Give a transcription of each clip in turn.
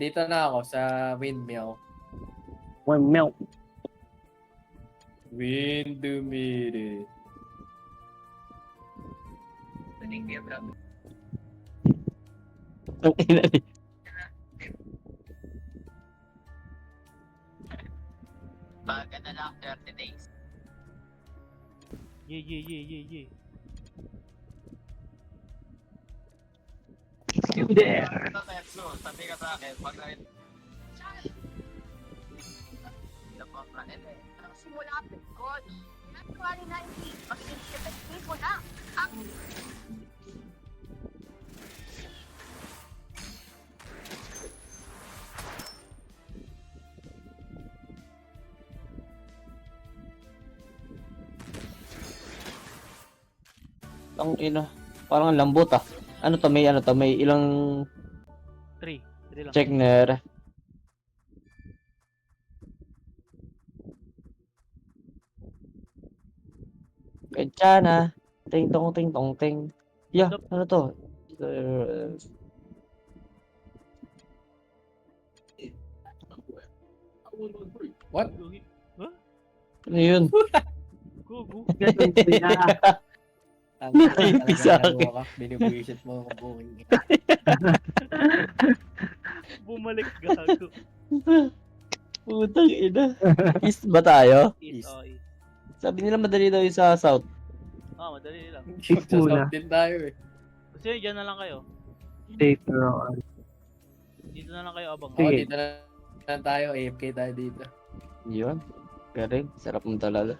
Dito na ako sa windmill. Windmill. Windmill. Ang ina ni. Baga na lang 30 days. Ye. There. Sabi ka sa akin, pag na Simula God. January 19, magiging epektibo na ang Ang ina. Parang ang lambot ah. Ano to? May ilang 3 lang. checkner. Kaya na. Ting tong ting tong ting. Yeah, ano to? What? Gugi. Huh? Ano yun? Gugu. Nakipi sa akin. Binibwisit mo ang buhay. Bumalik gago. Putang ina. East ba tayo? East. East. Oh, east. Sabi nila madali daw yung sa south. Madali lang. Magsasaut din tayo eh. Kasi dyan na lang kayo. Safe road. Dito na lang kayo abang. Oo, Sige. dito na tayo. AFK tayo dito. Yun. Galing. Sarap mo talaga.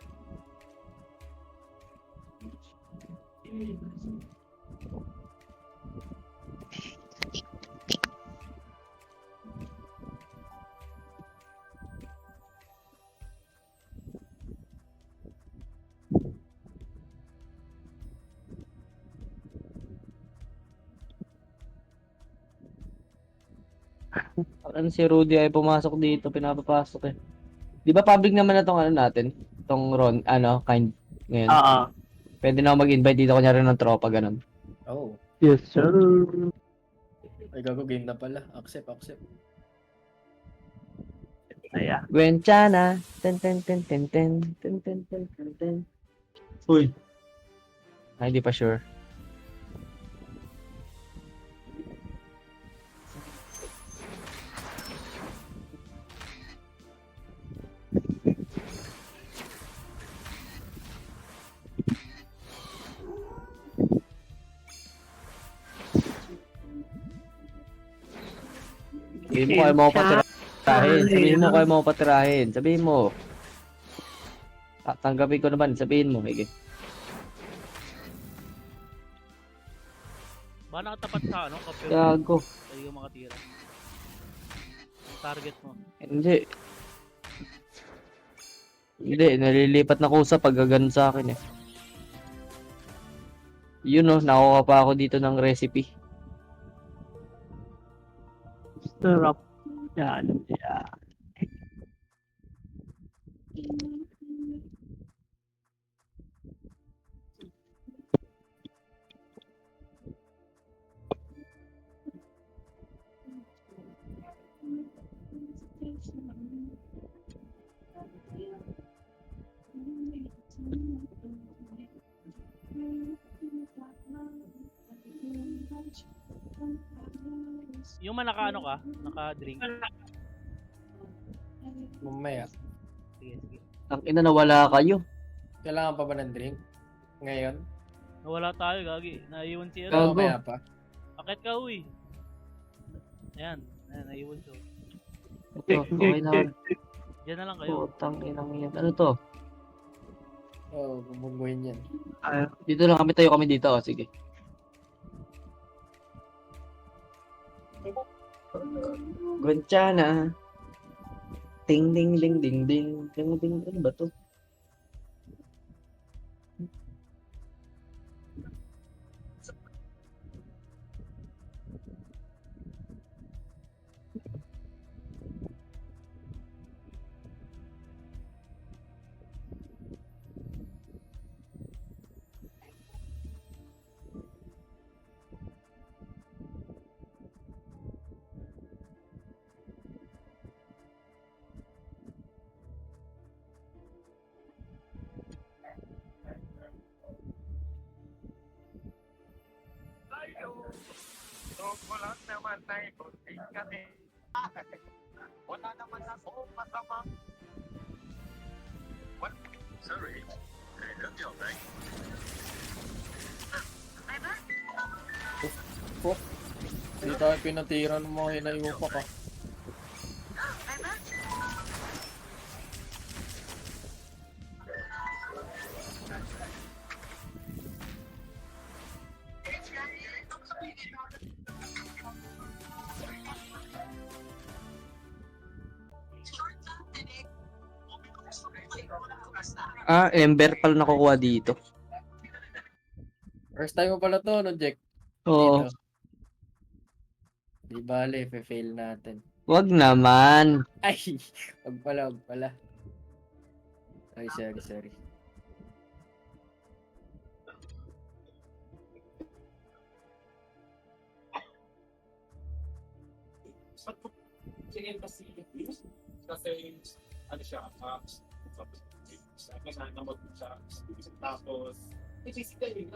Ano si Rudy ay pumasok dito, pinapapasok eh. Di ba public naman na tong ano natin? Tong Ron, kind ngayon. Oo. Pwede na ako mag-invite dito kunyari ng tropa, ganun. Oh. Yes, sir. Ay, gago game na pala. Accept. Ayan. Gwenchana. Ten ten ten ten ten. Ten ten ten ten ten. Uy. Ay, hindi pa sure. Sabihin mo kayo mo patirahin. Sabihin mo. Tanggapin ko naman. Sabihin mo. Hige. Ba nakatapat sa ano? Kapyo. Gago. Ay yung makatira. Ang target mo. Hindi. Hindi. Nalilipat na kusa pag gaganon sa akin eh. Yun oh. Nakuha pa ako dito ng recipe. Sarap. Yan. Yeah. Yung naka-ano ka? Naka-drink. Mamaya. Sige. Ang ina nawala kayo. Kailangan pa ba ng drink? Ngayon? Nawala tayo, gagi. Naiwan si Gago. ano. Mamaya pa. Akit ka, uy. Ayan, naiwan siya. Ito, okay na. Diyan na lang kayo. Putang inang yan. Ano to? Oo, bubungguin yan. Dito lang kami, tayo kami dito. Oh, sige. Gwenchana. Ting ding ding ding ding. Ting ding ding ba to? Wala naman tayo kunting kami. Wala naman ako matamang. What? Sorry. I love you, right? Hindi tayo pinatira ng mga hinayupa ka. Ember pala nakukuha dito. First time mo pala to, no, Jack? Oo. Dito. Di bale, fail natin. Wag naman. Ay! Wag pala. Ay, sorry. Sige kasi ano siya, kasama mo siya, tapos basically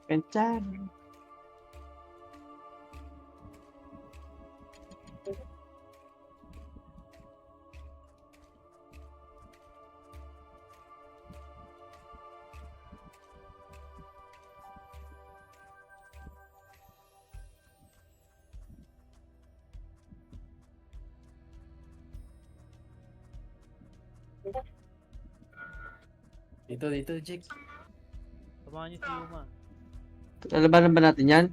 Penchan. Dito, Jack. Samahan niyo si Yuma. Lalabanan ba natin yan?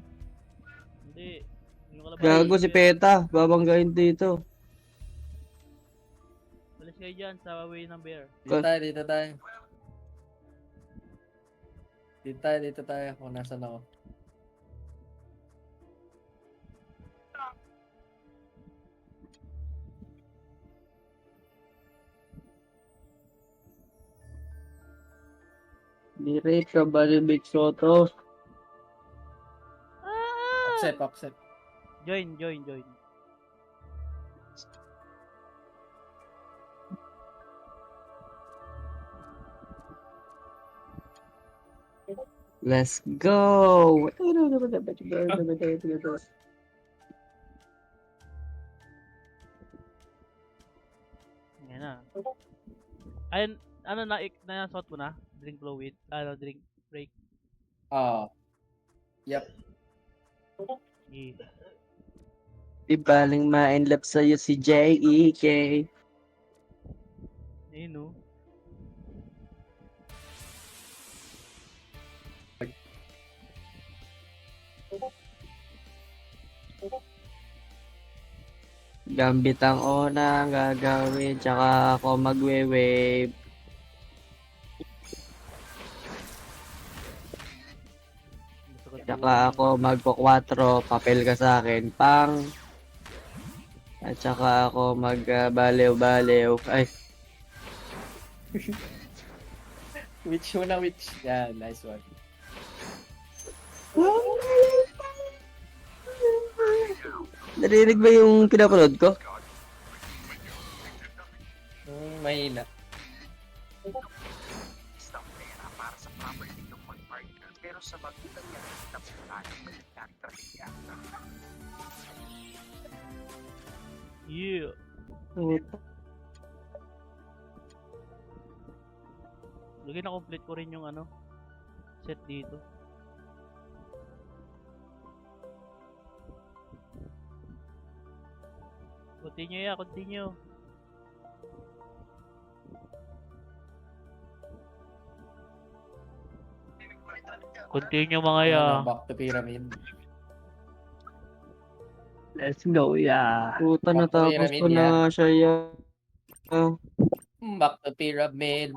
Hindi. Yung kalaban. Gago si Peta. Babanggain dito. Balis kayo dyan sa way ng bear. Dito tayo. Dito tayo kung nasan ako. Diretso ba ni Big Soto? Accept. Join. Let's go! Yan na. Ayun, ano na-shot mo na? Drink fluid? Drink break? Yep. Yeah. Di baling ma-enlap sa'yo si J.E.K. Ayun no. Gambit ang unang gagawin, tsaka ako magwe-wave. Tsaka ako magpo-4, papel ka sa akin, pang. At tsaka ako mag-balew-balew. Ay, Which muna, which? Yeah, nice one. narinig ba yung pinapanood ko? Mahina. Isang pera para sa property ng mga partner, pero sa magulang niya, napulaan ng militar traffic. Yeah. Lagi na complete ko rin yung set dito. Continue. Continue mga ya. Back to pyramid. Let's go, yeah. Puta, Back to natapos pyramid, ko na yeah. nga siya yan. Back to pyramid.